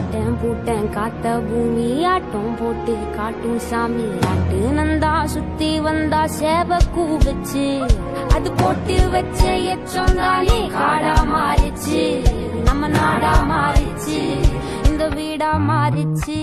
பாட்டன் பூட்டன் காத்த பூமி ஆட்டம் போட்டு காட்டும் சாமி ஆட்டு நந்தா சுத்தி வந்தா சேவ கூவச்சு அது போட்டு வச்ச எச்சம் தானே காடா மாறிச்சு நம்ம நாடா மாறிச்சு இந்த வீடா மாறிச்சு